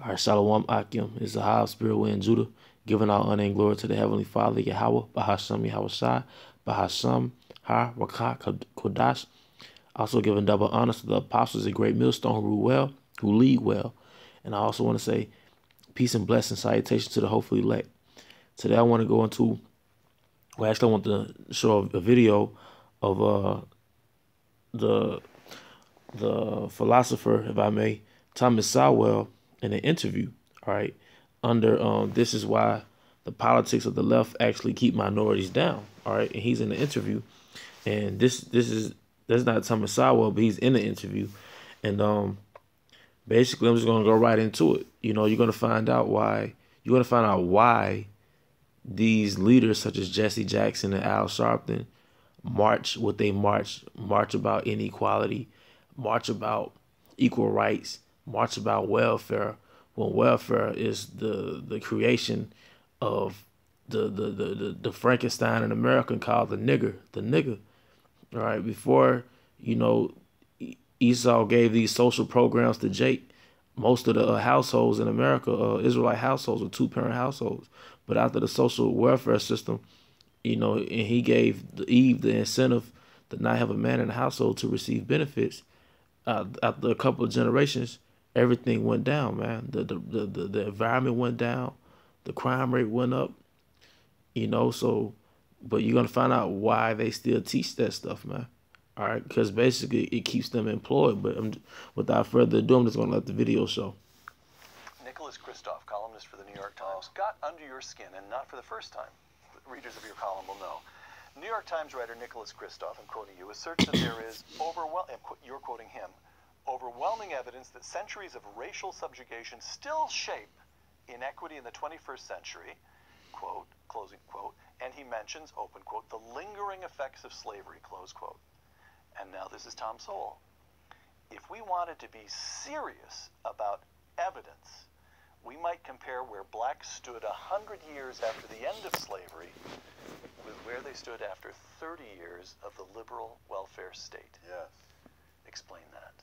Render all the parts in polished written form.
All right, Shalom Akim is the high spirit within Judah, giving all honor and glory to the Heavenly Father, Yahweh, Bahasham Yahweh Shai, Bahasham Ha Rakah Kodash. Also giving double honors to the apostles, a great millstone who rule well, who lead well. And I also want to say peace and blessing, salutation to the hopefully elect. Today I want to go into, well, actually I want to show a video of the philosopher, if I may, Thomas Sowell, in an interview. All right, under this is why the politics of the left actually keep minorities down. All right, and he's in the interview, and that's not Thomas Sowell, but he's in the interview, and basically I'm just gonna go right into it. You know, you're gonna find out why. You're gonna find out why these leaders such as Jesse Jackson and Al Sharpton march what they march about inequality, march about equal rights, march about welfare, when welfare is the creation of the Frankenstein in America called the nigger. All right, before you know Esau gave these social programs to Jake, most of the households in America, Israelite households, were two-parent households. But after the social welfare system, you know, and he gave Eve the incentive to not have a man in the household to receive benefits. After a couple of generations, everything went down, man. The environment went down, the crime rate went up, you know. So, but you're gonna find out why they still teach that stuff, man. All right, because basically it keeps them employed. But without further ado, I'm just gonna let the video show. Nicholas Kristof, columnist for the New York Times, got under your skin, and not for the first time. Readers of your column will know. New York Times writer Nicholas Kristof, I'm quoting you, asserts that there is you're quoting him, overwhelming evidence that centuries of racial subjugation still shape inequity in the 21st century, quote, closing quote, and he mentions, open quote, the lingering effects of slavery, close quote. And now this is Tom Sowell. If we wanted to be serious about evidence, we might compare where blacks stood 100 years after the end of slavery with where they stood after 30 years of the liberal welfare state. Yes. Explain that.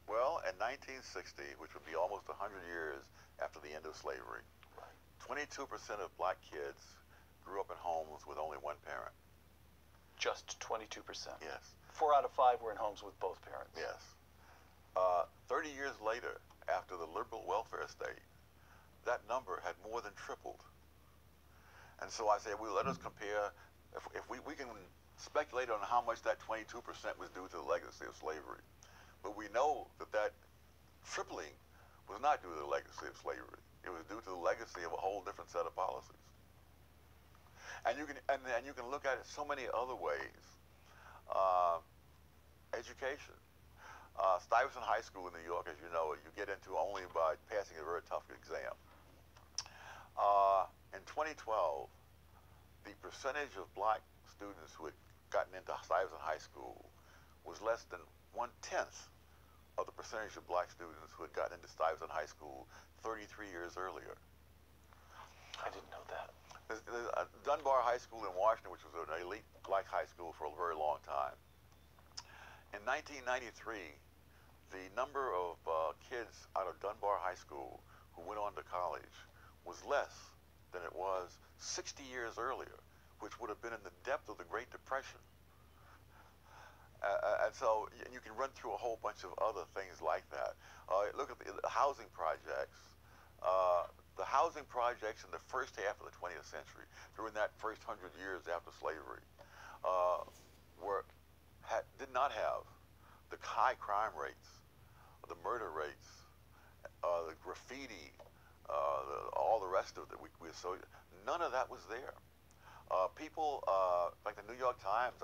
Well, in 1960, which would be almost 100 years after the end of slavery, 22% of black kids grew up in homes with only one parent. Just 22%. Yes. 4 out of 5 were in homes with both parents. Yes. 30 years later, after the liberal welfare state, that number had more than tripled. And so I say, well, let us compare, if we can speculate on how much that 22% was due to the legacy of slavery. But we know that tripling was not due to the legacy of slavery. It was due to the legacy of a whole different set of policies. And you can look at it so many other ways. Education. Stuyvesant High School in New York, as you know, you get into only by passing a very tough exam. In 2012, the percentage of black students who had gotten into Stuyvesant High School was less than 1/10 of the percentage of black students who had gotten into Stuyvesant High School 33 years earlier. I didn't know that. There's Dunbar High School in Washington, which was an elite black high school for a very long time. In 1993, the number of kids out of Dunbar High School who went on to college was less than it was 60 years earlier, which would have been in the depth of the Great Depression. And so you can run through a whole bunch of other things like that. Look at the housing projects. The housing projects in the first half of the 20th century, during that first 100 years after slavery, did not have the high crime rates, the murder rates, the graffiti, all the rest of it we associate. None of that was there. People like the New York Times,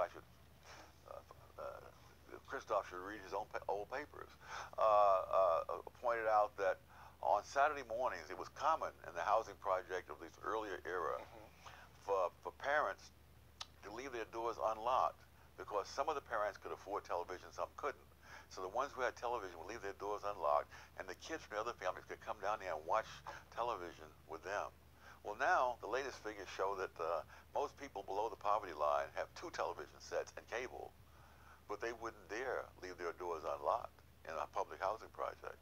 Kristof should read his own old papers, pointed out that on Saturday mornings it was common in the housing project of this earlier era for parents to leave their doors unlocked because some of the parents could afford television, some couldn't. So the ones who had television would leave their doors unlocked, and the kids from the other families could come down there and watch television with them. Well, now the latest figures show that most people below the poverty line have 2 television sets and cable, but they wouldn't dare leave their doors unlocked in a public housing project.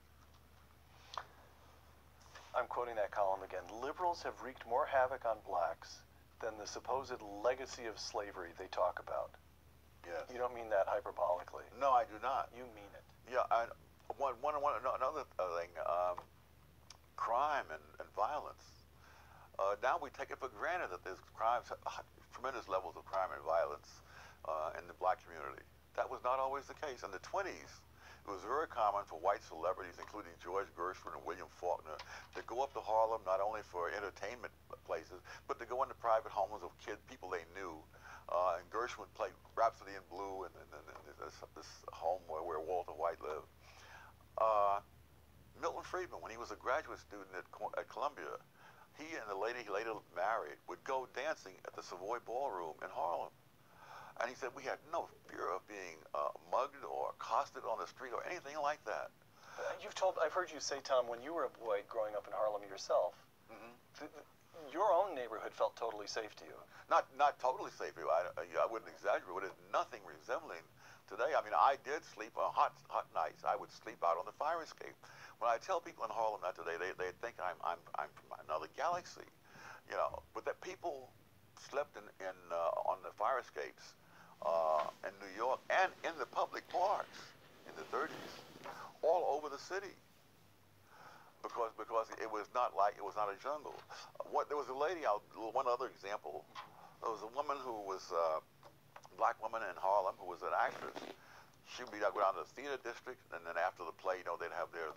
quoting that column again, liberals have wreaked more havoc on blacks than the supposed legacy of slavery they talk about. Yes. You don't mean that hyperbolically. No, I do not. You mean it. Yeah, and another thing, crime and violence. Now we take it for granted that there's tremendous levels of crime and violence in the black community. That was not always the case. In the 20s, it was very common for white celebrities, including George Gershwin and William Faulkner, to go up to Harlem not only for entertainment places, but to go into private homes of people they knew. And Gershwin played Rhapsody in Blue and this home where Walter White lived. Milton Friedman, when he was a graduate student at Columbia, he and the lady he later married would go dancing at the Savoy Ballroom in Harlem. And he said, we had no fear of being mugged or accosted on the street or anything like that. I've heard you say, Tom, when you were a boy growing up in Harlem yourself, your own neighborhood felt totally safe to you. Not totally safe. I wouldn't exaggerate, but it's nothing resembling today. I mean, I did sleep on hot nights. I would sleep out on the fire escape. When I tell people in Harlem that today, they think I'm from another galaxy, you know. But that people slept on the fire escapes in New York and in the public parks in the 30s, all over the city. Because it was not a jungle. There was a lady. One other example. There was a woman who was a black woman in Harlem who was an actress. She'd go down to the theater district, and then after the play, they'd have their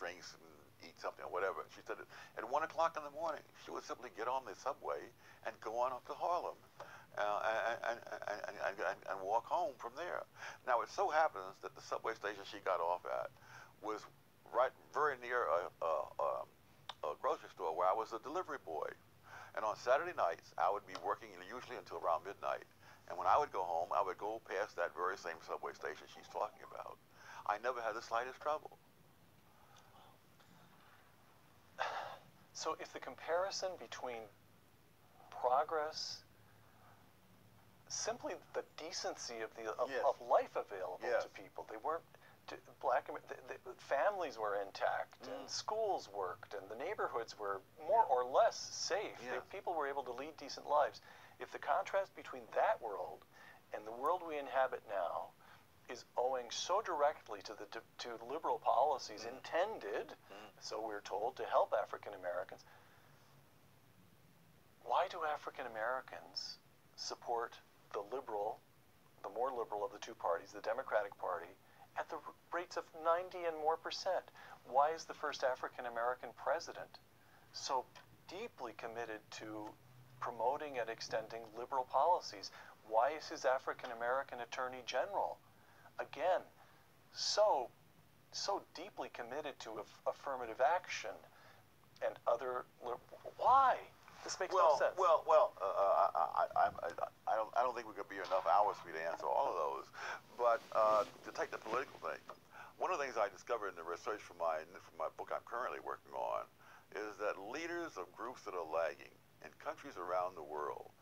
drinks and eat something or whatever. She said at 1 o'clock in the morning, she would simply get on the subway and go on up to Harlem and walk home from there. Now, it so happens that the subway station she got off at was very near a grocery store where I was a delivery boy. And on Saturday nights, I would be working usually until around midnight. And when I would go home, I would go past that very same subway station she's talking about. I never had the slightest trouble. So if the comparison between progress, simply the decency of life available Yes. to people, they weren't families were intact, and schools worked, and the neighborhoods were more or less safe. Yes. People were able to lead decent lives. If the contrast between that world and the world we inhabit now is owing so directly to liberal policies intended, so we're told, to help African Americans, why do African Americans support the more liberal of the two parties, the Democratic Party, at the rates of 90 and more %? Why is the first African American president so deeply committed to promoting and extending liberal policies? Why is his African American attorney general, again, so deeply committed to affirmative action and other? Why? This makes no sense. I don't think we could be enough hours for you to answer all of those. But to take the political thing, one of the things I discovered in the research for my book I'm currently working on is that leaders of groups that are lagging in countries around the world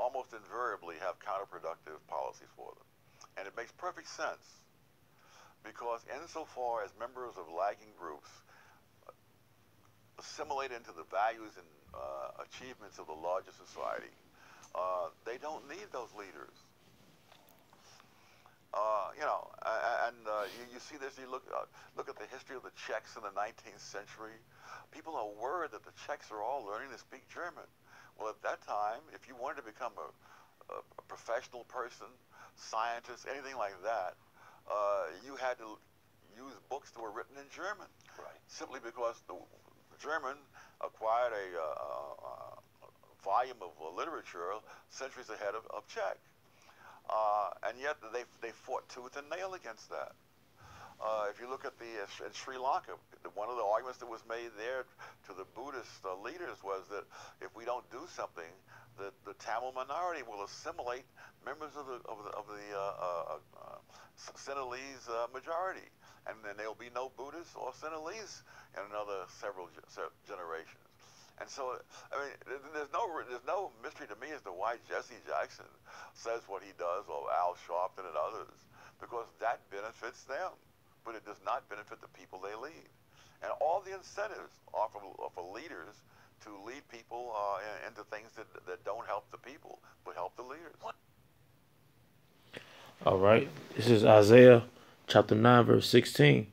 almost invariably have counterproductive policies for them. And it makes perfect sense because insofar as members of lagging groups assimilate into the values and achievements of the larger society, they don't need those leaders. You see this. You look at the history of the Czechs in the 19th century. People are worried that the Czechs are all learning to speak German. Well, at that time, if you wanted to become a professional person, scientist, anything like that, you had to use books that were written in German. Right. Simply because the German acquired a volume of literature centuries ahead of Czech. And yet they fought tooth and nail against that. If you look at in Sri Lanka, one of the arguments that was made there to the Buddhist leaders was that if we don't do something, the Tamil minority will assimilate members of the Sinhalese majority, and then there'll be no Buddhists or Sinhalese in another several generations. And so, I mean, there's no mystery to me as to why Jesse Jackson says what he does, or Al Sharpton and others, because that benefits them, but it does not benefit the people they lead. And all the the incentives are for leaders to lead people into things that don't help the people, but help the leaders. All right. This is Isaiah chapter 9, verse 16.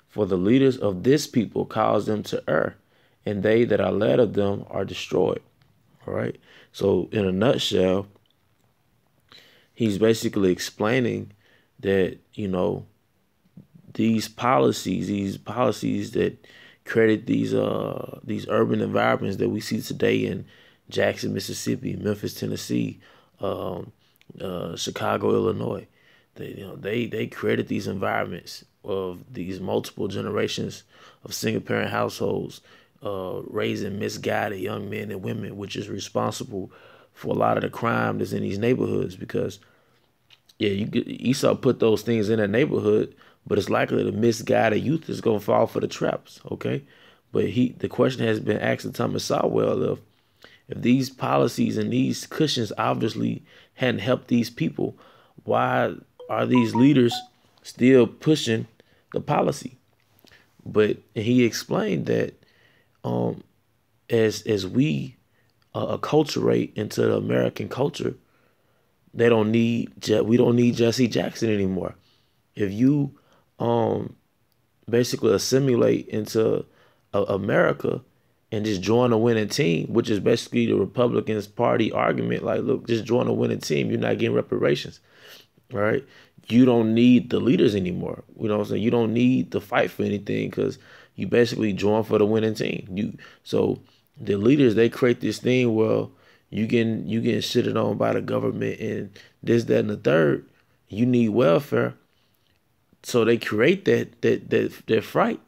For the leaders of this people cause them to err, and they that are led of them are destroyed. All right. So in a nutshell, he's basically explaining that, you know, these policies that created these urban environments that we see today in Jackson, Mississippi, Memphis, Tennessee, Chicago, Illinois. They created these environments of these multiple generations of single parent households, raising misguided young men and women, which is responsible for a lot of the crime that's in these neighborhoods. Because Esau put those things in a neighborhood, but it's likely the misguided youth is gonna fall for the traps. Okay, but the question has been asked to Thomas Sowell if these policies and these cushions obviously hadn't helped these people, why are these leaders still pushing the policy? But he explained that as we acculturate into the American culture, we don't need Jesse Jackson anymore. If you basically assimilate into America and just join a winning team, which is basically the Republicans' party argument, like, look, just join a winning team, you're not getting reparations, right? You don't need the leaders anymore. You know what I'm saying? You don't need to fight for anything because you basically join for the winning team. So the leaders, they create this thing where you getting shitted on by the government and this, that, and the third. You need welfare. So they create that fright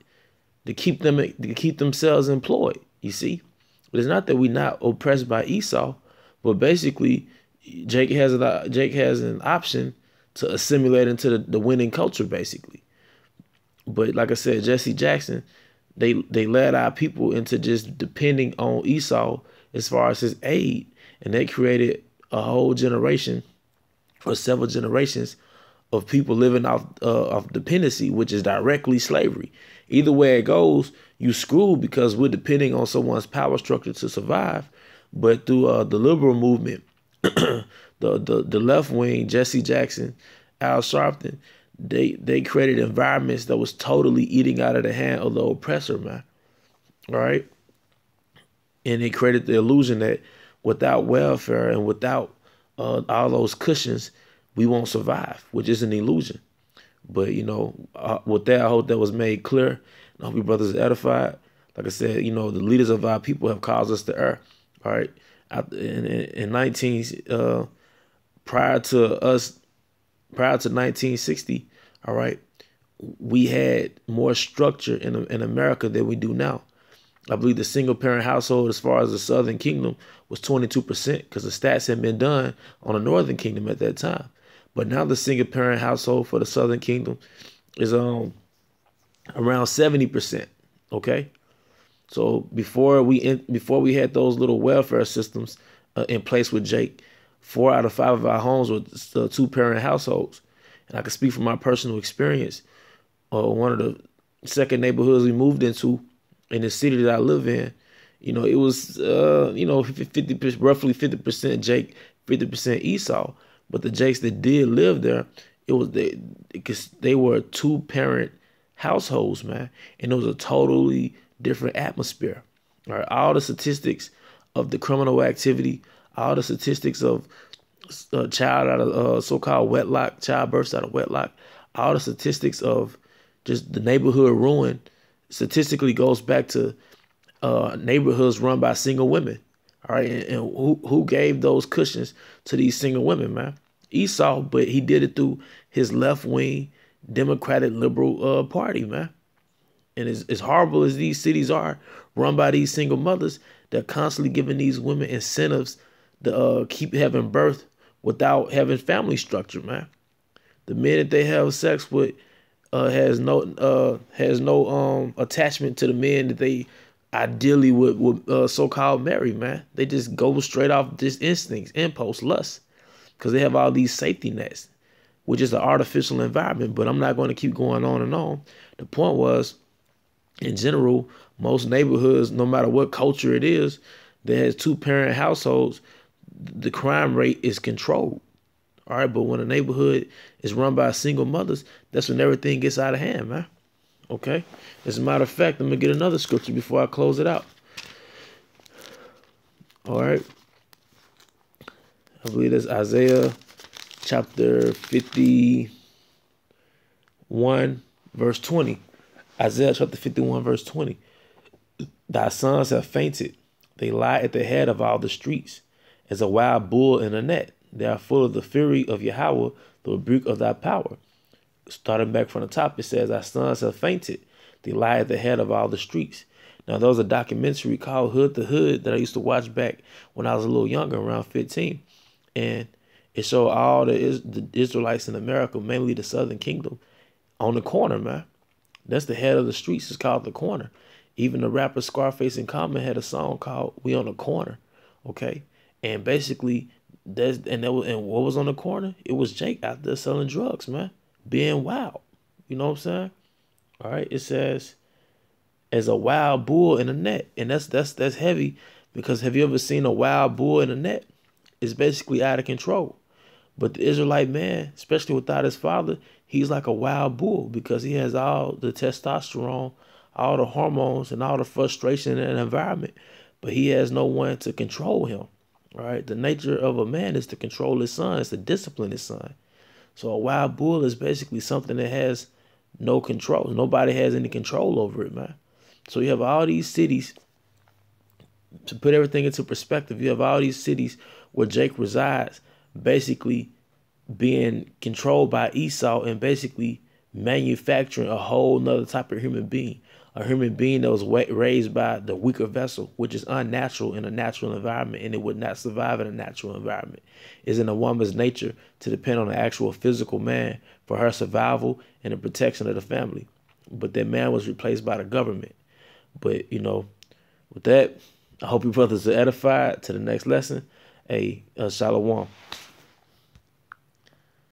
to keep themselves employed. You see, but it's not that we're not oppressed by Esau, but basically Jake has an option to assimilate into the winning culture, basically. But like I said, Jesse Jackson, they led our people into just depending on Esau as far as his aid, and they created a whole generation or several generations of people living off dependency, which is directly slavery. Either way it goes, you screwed because we're depending on someone's power structure to survive. But through the liberal movement, the left wing, Jesse Jackson, Al Sharpton, they created environments that was totally eating out of the hand of the oppressor, man. All right, and it created the illusion that without welfare and without all those cushions, we won't survive, which is an illusion. But, you know, with that, I hope that was made clear. I hope you brothers are edified. Like I said, you know, the leaders of our people have caused us to err. All right. Prior to 1960, all right, we had more structure in America than we do now. I believe the single parent household, as far as the Southern Kingdom, was 22% because the stats had been done on the Northern Kingdom at that time. But now the single parent household for the Southern Kingdom is around 70%. Okay, so before we had those little welfare systems in place with Jake, 4 out of 5 of our homes were 2-parent households, and I can speak from my personal experience. One of the second neighborhoods we moved into in the city that I live in, you know, it was roughly 50% Jake, 50% Esau. But the Jakes that did live there, because they were 2-parent households, man, and it was a totally different atmosphere. All right, all the statistics of the criminal activity, all the statistics of child out of so-called wedlock, childbirths out of wedlock, all the statistics of just the neighborhood ruin, statistically goes back to neighborhoods run by single women. All right, and who gave those cushions to these single women, man? Esau, but he did it through his left-wing Democratic liberal party, man. And as horrible as these cities are, run by these single mothers, they're constantly giving these women incentives to keep having birth without having family structure, man. The men that they have sex with has no attachment to the men that they ideally would so-called marry, man. They just go straight off just instincts, impulse, lust, because they have all these safety nets, which is an artificial environment. But I'm not going to keep going on and on. The point was, in general, most neighborhoods, no matter what culture it is, that has two-parent households, the crime rate is controlled. All right, but when a neighborhood is run by single mothers, that's when everything gets out of hand, man. Okay? As a matter of fact, I'm going to get another scripture before I close it out. All right. I believe that's Isaiah chapter 51, verse 20. Isaiah chapter 51, verse 20. Thy sons have fainted. They lie at the head of all the streets, as a wild bull in a net. They are full of the fury of Yahweh, the rebuke of thy power. Starting back from the top, it says, thy sons have fainted. They lie at the head of all the streets. Now, there was a documentary called Hood to Hood that I used to watch back when I was a little younger, around 15. And it showed all the Israelites in America, mainly the Southern Kingdom, on the corner, man. That's the head of the streets. It's called the corner. Even the rapper Scarface and Common had a song called "We on the Corner," okay. And basically, what was on the corner? It was Jake out there selling drugs, man, being wild. You know what I'm saying? All right. It says, "As a wild bull in a net," and that's heavy, because have you ever seen a wild bull in a net? It's basically out of control. But the Israelite man, especially without his father, he's like a wild bull because he has all the testosterone, all the hormones, and all the frustration in an environment. But he has no one to control him. All right. The nature of a man is to control his son, is to discipline his son. So a wild bull is basically something that has no control. Nobody has any control over it, man. So you have all these cities, to put everything into perspective, you have all these cities where Jake resides, basically being controlled by Esau and basically manufacturing a whole nother type of human being. A human being that was raised by the weaker vessel, which is unnatural in a natural environment, and it would not survive in a natural environment. It's in a woman's nature to depend on the actual physical man for her survival and the protection of the family. But that man was replaced by the government. But, you know, with that, I hope you brothers are edified. To the next lesson, shalom.